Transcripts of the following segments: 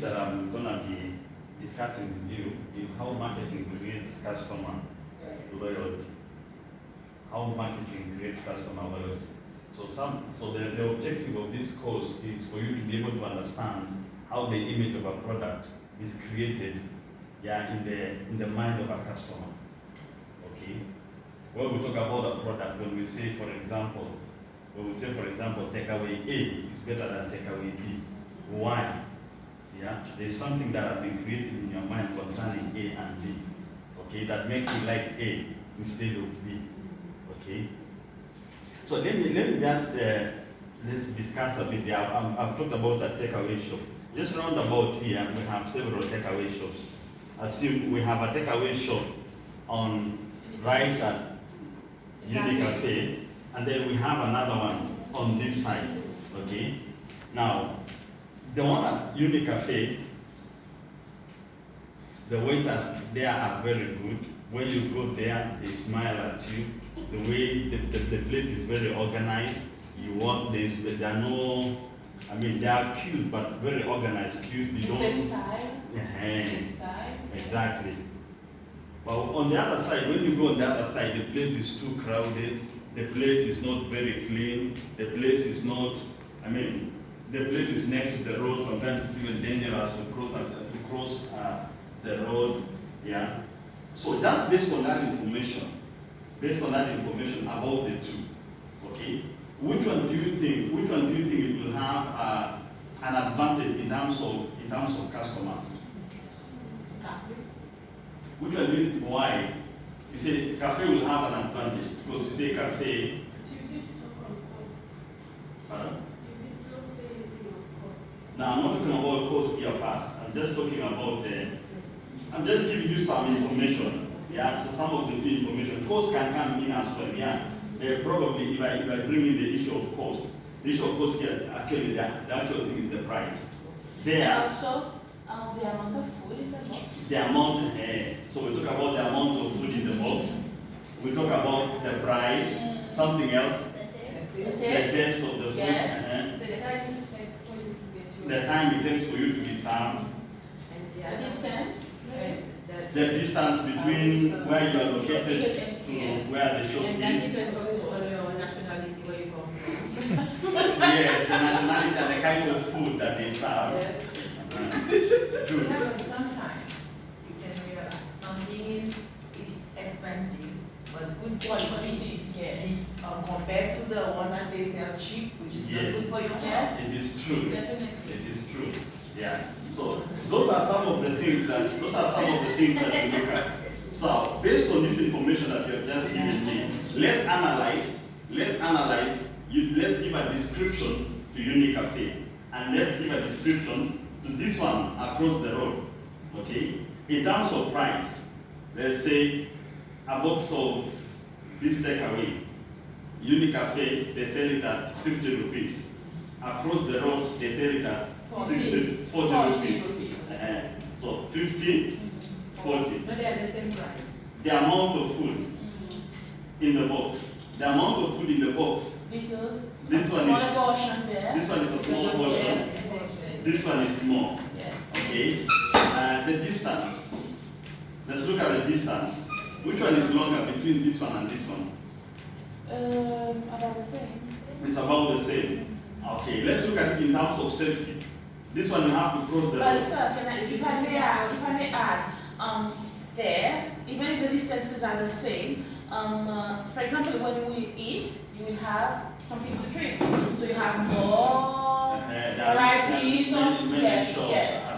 that I'm gonna be discussing with you is how marketing creates customer loyalty. How marketing creates customer loyalty. So the objective of this course is for you to be able to understand how the image of a product is created, in the mind of a customer. Okay. When we talk about a product, when we say, for example, takeaway A is better than takeaway B. Why? Yeah, there's something that has been created in your mind concerning A and B. Okay, that makes you like A instead of B. Okay. So let me just let's discuss a bit. I've talked about a takeaway shop. Just round about here, we have several takeaway shops. Assume we have a takeaway shop on right at Uni Cafe, and then we have another one on this side. Okay. Now, the one at Uni Cafe, the waiters there are very good. When you go there, they smile at you. The way the place is very organized. You walk this, there are no, there are queues, but very organized queues. You don't. Exactly. But on the other side, when you go on the other side, the place is too crowded. The place is not very clean. The place is not. The place is next to the road. Sometimes it's even dangerous to cross the road. Yeah. So just based on that information about the two, okay, which one do you think it will have an advantage in terms of customers? Cafe. Which one do you think, why? You say cafe will have an advantage because you say cafe. You did talk on costs. Pardon? You did not say anything on cost. Now I'm not talking about cost here first. I'm just talking about. I'm just giving you some information. Yeah, so some of the information. Cost can come in as well. Yeah, probably if I bring in the issue of cost, here actually the actual thing is the price. And also the amount of food in the box. The amount. So we talk about the amount of food in the box. We talk about the price. Something else. The taste of the food. Yes. The time it takes for you to get The time it takes for you to be served. And the distance. The distance between where you are located to where the shop And that is. depends also on your nationality, where you come from. Yes, the nationality and the kind of food that they serve. Yes. Good. Yeah, but sometimes you can realize something it's expensive, but good quality. Yes. Compared to the one that they sell cheap, which is not good for your health. It is true. Definitely. It is true. Yeah. So those are some of the things that we look at. So based on this information that you have just given me, let's analyze. Let's give a description to Uni Cafe, and let's give a description to this one across the road. Okay. In terms of price, let's say a box of this takeaway, Uni Cafe, they sell it at 50 rupees. Across the road, they sell it at 40 rupees. So 50, 40. But they are the same price. The amount of food in the box. The amount of food in the box. Little. This one small is. portion there. This one is a small portion. Yes. This one is small. Yeah. Okay. The distance. Let's look at the distance. Which one is longer between this one and this one? About the same. It's about the same. Okay. Let's look at it in terms of safety. This one you have to cross the But road. sir, if I may add, there, even if the distances are the same, for example, when we eat, you will have something to drink. So you have more varieties of yes,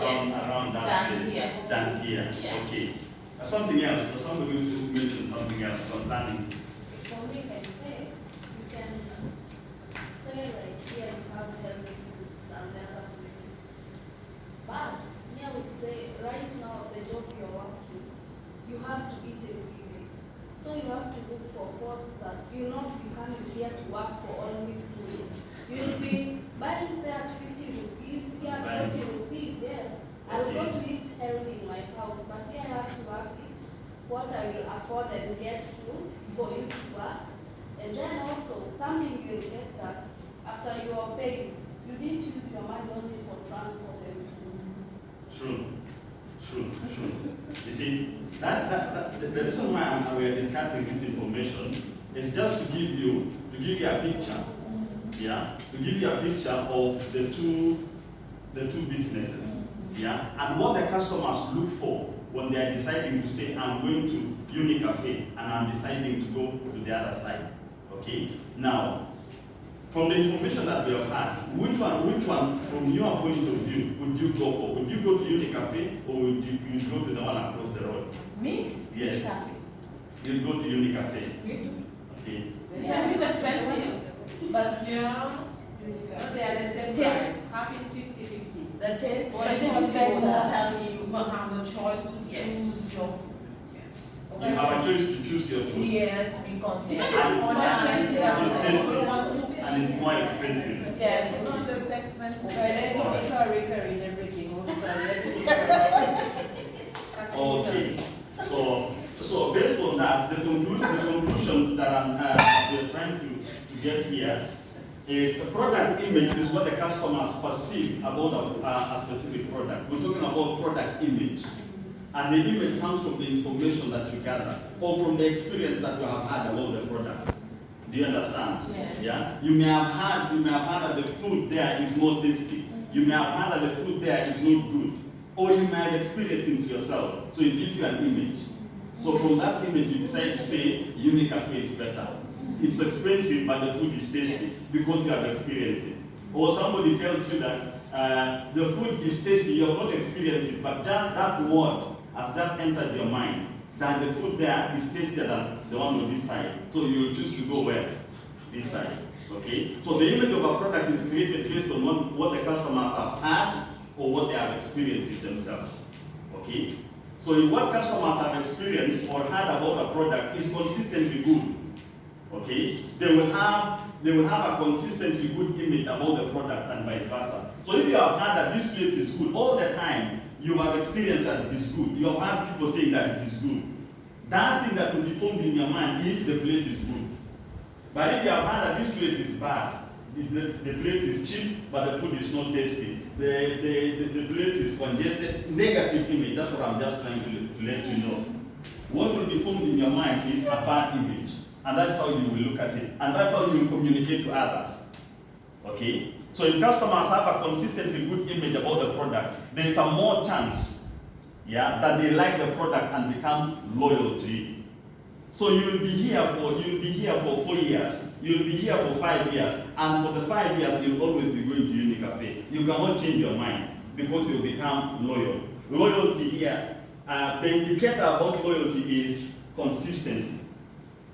around that than place here. than here. Yeah. Okay. Something else. Somebody who mentioned something else concerning. Something can say, you can say like here you have healthy foods than the other places. But me I would say right now the job you're working, you have to eat every day. So you have to look for work that you'll not be coming here to work for only food. You'll be buying there at 50 rupees, here at 40 rupees, yes. I'll go to eat healthy in my house, but here I have to work it, what I will afford and get food for you to work. And then also, something you'll get that after you are paying, you didn't use your money only for transport and food. True. You see, the reason why we are discussing this information is just to give you a picture. Yeah, to give you a picture of the two businesses. Yeah, and what the customers look for when they are deciding to say, I'm going to UniCafe and I'm deciding to go to the other side. Okay. Now, from the information that we have had, which one from your point of view would you go for? Would you go to UniCafe or would you go to the one across the road? Me? Yes. Cafe. You'd go to UniCafe. Okay. Yeah, it's expensive. But Yeah. but they are the same Taste. price. Half is 50-50. The taste, But and this is also better. you have the choice to Yes. choose your food. You have a choice to choose your food. Yes, because they Even are if it's more expensive, It's tasty. wants to pay. And it's more expensive. Yes. Not it's expensive. So then you make a recurring everything, also everything. Okay. So based on that, the conclusion that we're trying to get here is the product image is what the customers perceive about a specific product. We're talking about product image. And the image comes from the information that you gather or from the experience that you have had about the product. Do you understand? Yes. Yeah. You may have heard that the food there is not tasty. You may have heard that the food there is not good. Or you may have experienced it yourself. So it gives you an image. So from that image you decide to say UniCafe is better. It's expensive but the food is tasty because you have experienced it. Or somebody tells you that the food is tasty, you have not experienced it, but that word has just entered your mind, then the food there is tastier than the one on this side. So you will choose to go where? This side. Okay? So the image of a product is created based on what the customers have had or what they have experienced it themselves. Okay? So if what customers have experienced or heard about a product is consistently good, okay, they will have a consistently good image about the product and vice versa. So if you have heard that this place is good all the time, you have experienced that it is good. You have heard people saying that it is good. That thing that will be formed in your mind is the place is good. But if you have heard that this place is bad, the place is cheap, but the food is not tasty, the place is congested, negative image, that's what I'm just trying to let you know. What will be formed in your mind is a bad image. And that's how you will look at it. And that's how you will communicate to others. Okay? So if customers have a consistently good image about the product, there is a more chance, that they like the product and become loyal to it. So you'll be here for 4 years, you'll be here for 5 years, and for the 5 years you'll always be going to UniCafe. You cannot change your mind because you'll become loyal. Loyalty here, the indicator about loyalty is consistency.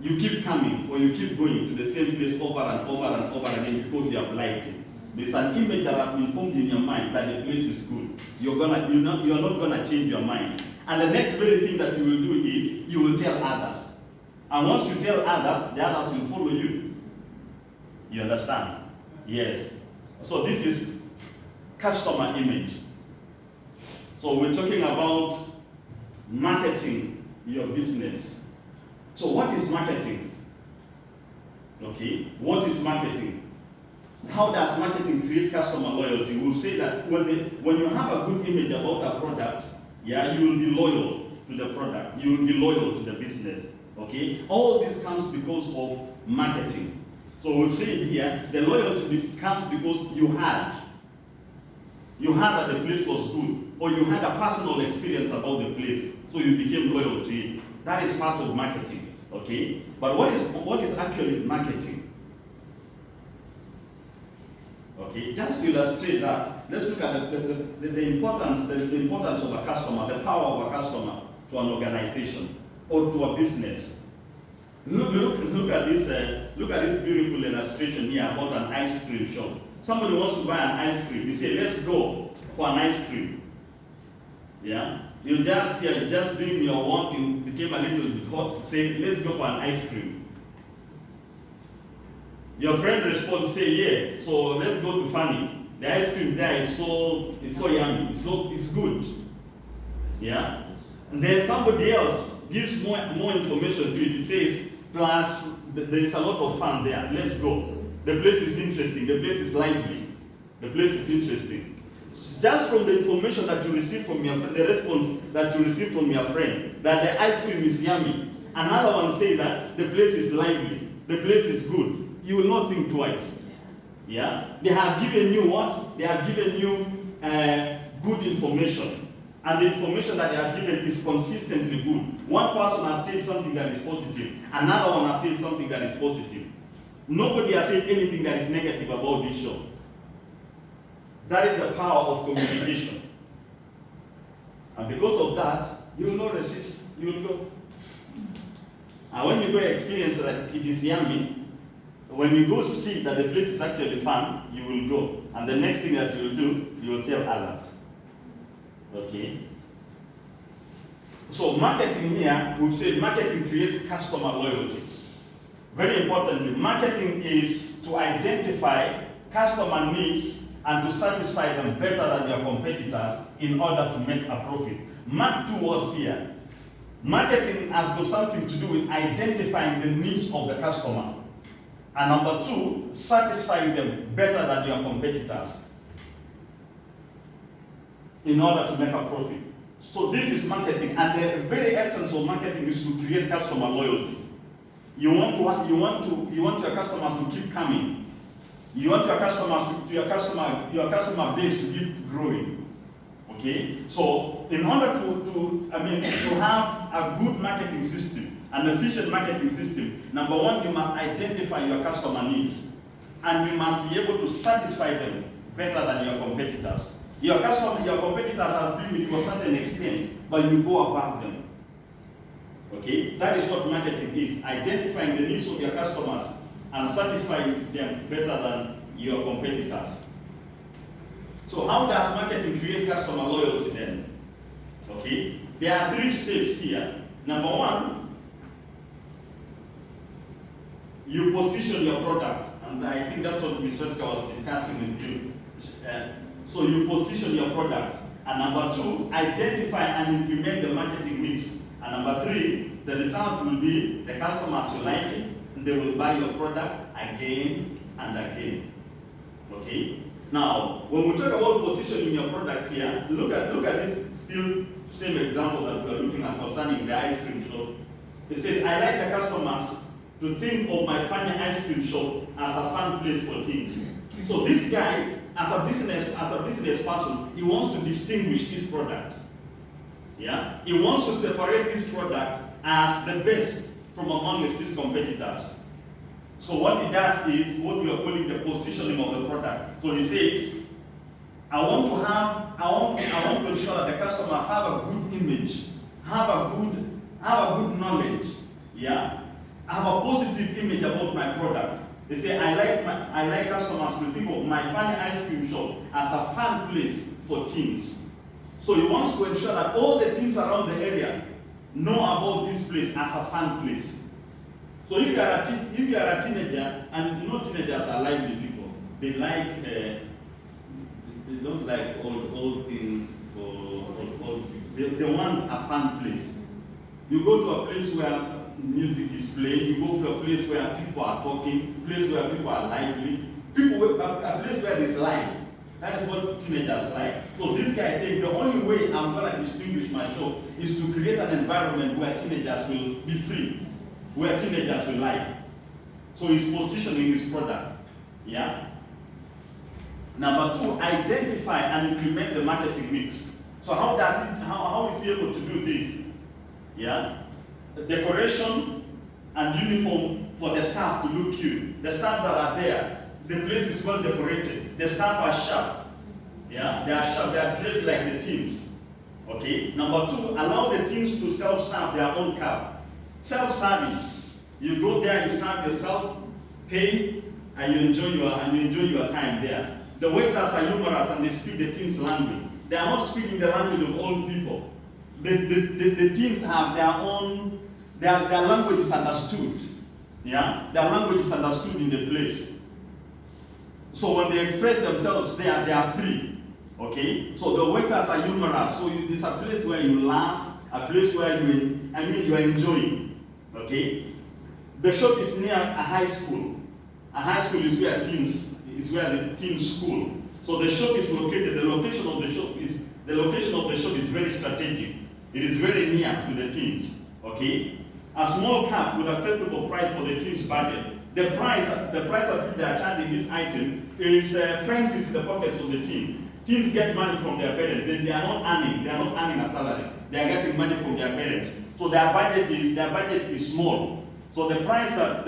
You keep coming or you keep going to the same place over and over and over again because you have liked it. There's an image that has been formed in your mind that the place is good. You're not gonna change your mind. And the next very thing that you will do is you will tell others. And once you tell others, the others will follow you. You understand? Yes. So this is customer image. So we're talking about marketing your business. So what is marketing? Okay, what is marketing? How does marketing create customer loyalty? We'll say that when you have a good image about a product, you will be loyal to the product. You will be loyal to the business. Okay? All this comes because of marketing. So we'll say it here, the loyalty comes because you heard that the place was good, or you had a personal experience about the place, so you became loyal to it. That is part of marketing. Okay? But what is actually marketing? Okay, just to illustrate that, let's look at the importance of a customer, the power of a customer to an organization or to a business. Look at this beautiful illustration here about an ice cream shop. Somebody wants to buy an ice cream. You say, let's go for an ice cream. Yeah? You're just doing your work, you became a little bit hot, say, let's go for an ice cream. Your friend responds, say, yeah, so let's go to Fanny. The ice cream there is so yummy, it's good. Yeah? And then somebody else gives more information to it. It says, plus there is a lot of fun there. Let's go. The place is interesting, the place is lively, the place is interesting. Just from the information that you receive from your friend, the response that you receive from your friend, that the ice cream is yummy. Another one say that the place is lively, the place is good. You will not think twice. Yeah? They have given you what? They have given you good information. And the information that they have given is consistently good. One person has said something that is positive. Another one has said something that is positive. Nobody has said anything that is negative about this show. That is the power of communication. And because of that, you will not resist. You will go. And when you go experience that it is yummy, when you go see that the place is actually fun, you will go. And the next thing that you will do, you will tell others. Okay? So marketing here, we've said marketing creates customer loyalty. Very importantly, marketing is to identify customer needs and to satisfy them better than your competitors in order to make a profit. Mark two words here. Marketing has got something to do with identifying the needs of the customer. And number two, satisfying them better than your competitors in order to make a profit. So this is marketing, and the very essence of marketing is to create customer loyalty. You want your customers to keep coming. You want your customer base to keep growing. Okay? So in order to have a good marketing system, an efficient marketing system, number one, you must identify your customer needs. And you must be able to satisfy them better than your competitors. Your competitors are doing it to a certain extent, but you go above them. Okay? That is what marketing is. Identifying the needs of your customers and satisfying them better than your competitors. So how does marketing create customer loyalty then? Okay? There are 3 steps here. Number one, you position your product. And I think that's what Ms. Wesker was discussing with you. So you position your product. And number 2, identify and implement the marketing mix. And number 3, the result will be the customers will like it, and they will buy your product again and again. Okay? Now, when we talk about positioning your product here, look at this still same example that we are looking at concerning the ice cream shop. It says, I like the customers to think of my funny ice cream shop as a fun place for teens. So this guy, as a business person, he wants to distinguish this product. Yeah? He wants to separate this product as the best from amongst his competitors. So what he does is what we are calling the positioning of the product. So he says, I want to ensure that the customers have a good image, have a good knowledge. Yeah? Have a positive image about my product. They say, I like customers to think of my funny ice cream shop as a fun place for teens. So he wants to ensure that all the teens around the area know about this place as a fun place. So if you are a teenager, and you know teenagers are lively people, they like they don't like old things they want a fun place. You go to a place where music is playing, you go to a place where people are talking, a place where people are lively, a place where there's life. That is what teenagers like. So this guy is saying the only way I'm going to distinguish my shop is to create an environment where teenagers will be free, where teenagers will like. So he's positioning his product. Yeah? Number 2, identify and implement the marketing mix. So how is he able to do this? Yeah? The decoration and uniform for the staff to look cute. The staff that are there, the place is well decorated. The staff are sharp. Yeah, they are sharp. They are dressed like the teens. Okay. Number 2, allow the teens to self-serve their own cab. Self-service. You go there, you serve yourself, pay, and you enjoy your time there. The waiters are humorous and they speak the teens' language. They are not speaking the language of old people. The teens have their own. Their language is understood. Yeah, their language is understood in the place. So when they express themselves there, they are free. Okay? So the waiters are humorous. So it's a place where you laugh, a place where you are enjoying. Okay? The shop is near a high school. A high school is where the teens school. So the shop is located, the location of the shop is very strategic. It is very near to the teens. Okay? A small cap with acceptable price for the teens budget. The price at which they are charging this item is friendly to the pockets of the teen. Teens get money from their parents. They are not earning a salary. They are getting money from their parents. So their budget is small. So the price that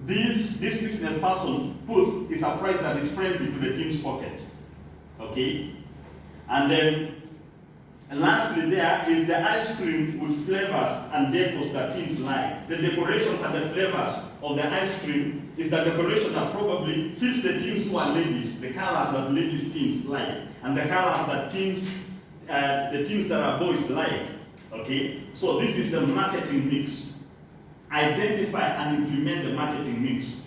this business person puts is a price that is friendly to the teen's pocket. Okay? And then lastly, there is the ice cream with flavors and decors that teens like. The decorations and the flavors of the ice cream is a decoration that probably fits the teens who are ladies, the colors that ladies teens like, and the colors that the teens that are boys like. Okay? So this is the marketing mix. Identify and implement the marketing mix.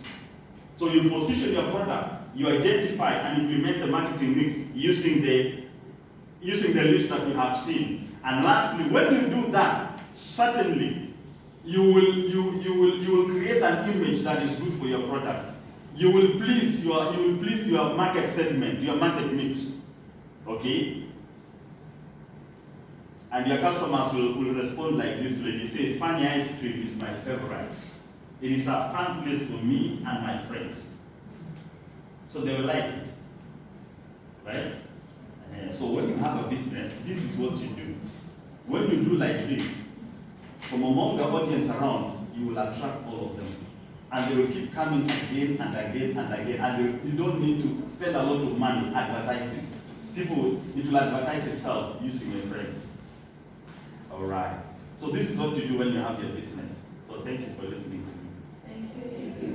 So you position your product, you identify and implement the marketing mix using the list that you have seen. And lastly, when you do that, certainly you will create an image that is good for your product. You will please your market segment, your market mix. Okay? And your customers will respond like this lady. Say, Fanny ice cream is my favorite. It is a fun place for me and my friends. So they will like it. Right? So when you have a business, this is what you do. When you do like this, from among the audience around, you will attract all of them. And they will keep coming again and again and again. And you don't need to spend a lot of money advertising. It will advertise itself using your friends. All right. So this is what you do when you have your business. So thank you for listening to me. Thank you.